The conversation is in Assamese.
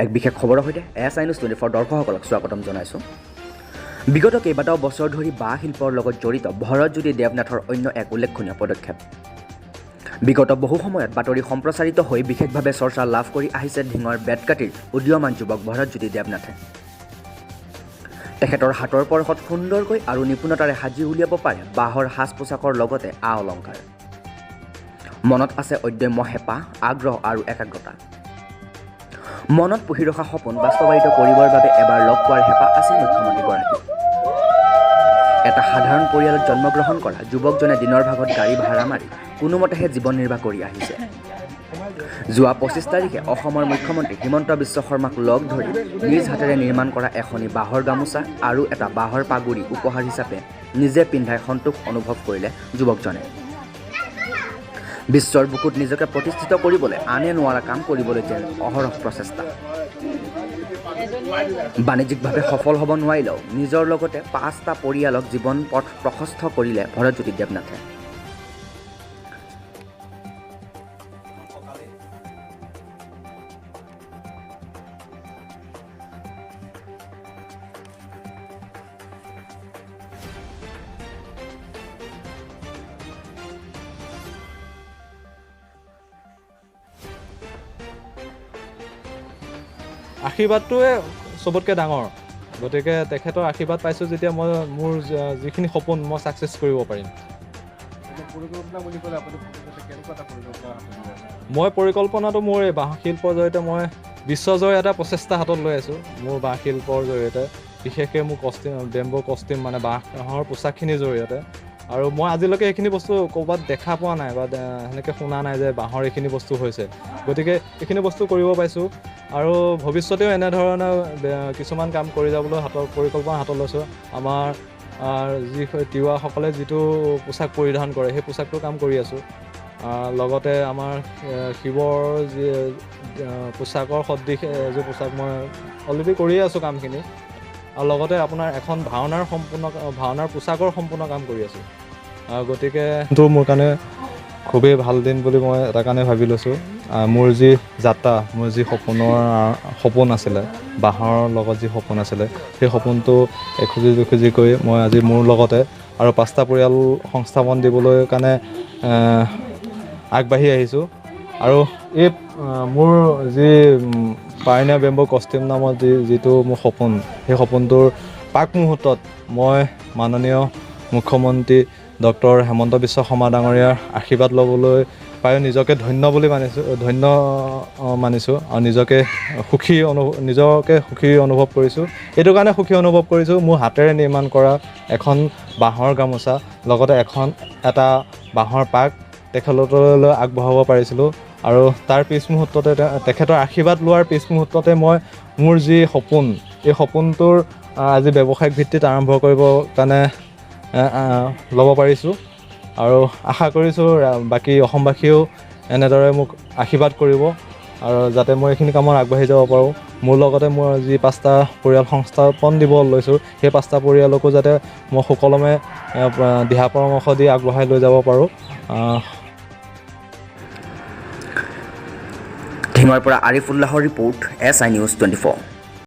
এক বিশেষ খবৰৰ সৈতে SI News 24 দৰ্শকসকলক স্বাগতম জনাইছোঁ। বিগত কেইবাটাও বছৰ ধৰি বাঁহ শিল্পৰ লগত জড়িত ভৰতজ্যোতি দেৱনাথৰ অন্য এক উল্লেখনীয় পদক্ষেপ। বিগত বহু সময়ত বাতৰি সম্প্ৰচাৰিত হৈ বিশেষভাৱে চৰ্চা লাভ কৰি আহিছে ঢিঙৰ বেতকাটিৰ উদীয়মান যুৱক ভৰতজ্যোতি দেৱনাথে। তেখেতৰ হাতৰ পৰশত সুন্দৰকৈ আৰু নিপুণতাৰে সাজি উলিয়াব পাৰে বাঁহৰ সাজ পোছাকৰ লগতে আ অলংকাৰ। মনত আছে অদ্যম্য হেঁপাহ, আগ্ৰহ আৰু একাগ্ৰতা। মনত পুহি ৰখা সপোন বাস্তৱায়িত কৰিবৰ বাবে এবাৰ লগ পোৱাৰ হেঁপাহ আছিল মুখ্যমন্ত্ৰীগৰাকী। এটা সাধাৰণ পৰিয়ালত জন্মগ্ৰহণ কৰা যুৱকজনে দিনৰ ভাগত গাড়ী ভাড়া মাৰি কোনোমতেহে জীৱন নিৰ্বাহ কৰি আহিছে। যোৱা 25 তাৰিখে অসমৰ মুখ্যমন্ত্ৰী হিমন্ত বিশ্ব শৰ্মাক লগ ধৰি নিজ হাতেৰে নিৰ্মাণ কৰা এখনি বাঁহৰ গামোচা আৰু এটা বাঁহৰ পাগুৰি উপহাৰ হিচাপে নিজে পিন্ধাই সন্তোষ অনুভৱ কৰিলে যুৱকজনে। বিশ্বৰ বুকুত নিজকে প্ৰতিষ্ঠিত কৰিবলৈ আনে নোৱাৰা কাম কৰিবলৈ যেন অহৰহ প্ৰচেষ্টা। বাণিজ্যিকভাৱে সফল হ'ব নোৱাৰিলেও নিজৰ লগতে 5টা পৰিয়ালক জীৱন পথ প্ৰশস্ত কৰিলে ভৰতজ্যোতি দেৱনাথে। আশীৰ্বাদটোৱে চবতকৈ ডাঙৰ, গতিকে তেখেতৰ আশীৰ্বাদ পাইছোঁ যেতিয়া মই মোৰ যিখিনি সপোন মই ছাকচেছ কৰিব পাৰিম। মই পৰিকল্পনাটো মোৰ এই বাঁহ শিল্পৰ জৰিয়তে মই বিশ্বজয় এটা প্ৰচেষ্টা হাতত লৈ আছোঁ। মোৰ বাঁহ শিল্পৰ জৰিয়তে বিশেষকৈ মোৰ বেম্বো কষ্টিম মানে বাঁহৰ পোচাকখিনিৰ জৰিয়তে। আৰু মই আজিলৈকে এইখিনি বস্তু ক'ৰবাত দেখা পোৱা নাই বা সেনেকৈ শুনা নাই যে বাঁহৰ এইখিনি বস্তু হৈছে, গতিকে এইখিনি বস্তু কৰিব পাইছোঁ। আৰু ভৱিষ্যতেও এনেধৰণৰ কিছুমান কাম কৰি যাবলৈ পৰিকল্পনা হাতত লৈছোঁ। আমাৰ যি তিৱাসকলে যিটো পোচাক পৰিধান কৰে সেই পোচাকটো কাম কৰি আছোঁ। লগতে আমাৰ শিৱৰ যি পোচাকৰ সদৃশ এযোৰ পোচাক মই অলৰেডি কৰিয়ে আছোঁ কামখিনি। আৰু লগতে আপোনাৰ এখন ভাওনাৰ পোচাকৰ সম্পূৰ্ণ কাম কৰি আছোঁ। গতিকে সেইটো মোৰ কাৰণে খুবেই ভাল দিন বুলি মই এটা কাৰণে ভাবি লৈছোঁ। মোৰ যি যাত্ৰা, মোৰ যি সপোন আছিলে, বাঁহৰ লগত যি সপোন আছিলে, সেই সপোনটো এখুজি দুখুজিকৈ মই আজি মোৰ লগতে আৰু 5টা পৰিয়াল সংস্থাপন দিবলৈ কাৰণে আগবাঢ়ি আহিছোঁ। আৰু এই মোৰ যি পাইনিয়াৰ বেম্বো কষ্টিম নামৰ যিটো মোৰ সপোন, সেই সপোনটোৰ প্ৰাক মুহূৰ্তত মই মাননীয় মুখ্যমন্ত্ৰী ডক্টৰ হিমন্ত বিশ্ব শৰ্মা ডাঙৰীয়াৰ আশীৰ্বাদ ল'বলৈ পাই নিজকে ধন্য মানিছোঁ আৰু নিজকে সুখী অনুভৱ কৰিছোঁ। এইটো কাৰণে সুখী অনুভৱ কৰিছোঁ, মোৰ হাতেৰে নিৰ্মাণ কৰা এখন বাঁহৰ গামোচা লগতে এটা বাঁহৰ পাগ তেখেতলৈ আগবঢ়াব পাৰিছিলোঁ। আৰু তাৰ পিছ মুহূৰ্ততে তেখেতৰ আশীৰ্বাদ লোৱাৰ পিছ মুহূৰ্ততে মই মোৰ যি সপোন, এই সপোনটোৰ আজি ব্যৱসায়িক ভিত্তিত আৰম্ভ কৰিবৰ কাৰণে ল'ব পাৰিছোঁ। আৰু আশা কৰিছোঁ বাকী অসমবাসীয়েও এনেদৰে মোক আশীৰ্বাদ কৰিব আৰু যাতে মই এইখিনি কামত আগবাঢ়ি যাব পাৰোঁ। মোৰ লগতে মই যি 5টা পৰিয়াল সংস্থাপন দিব লৈছোঁ, সেই 5টা পৰিয়ালকো যাতে মই সুকলমে দিহা পৰামৰ্শ দি আগবঢ়াই লৈ যাব পাৰোঁ। ঢিঙৰ পৰা আৰিফুল্লাহৰ ৰিপৰ্ট SI News 24।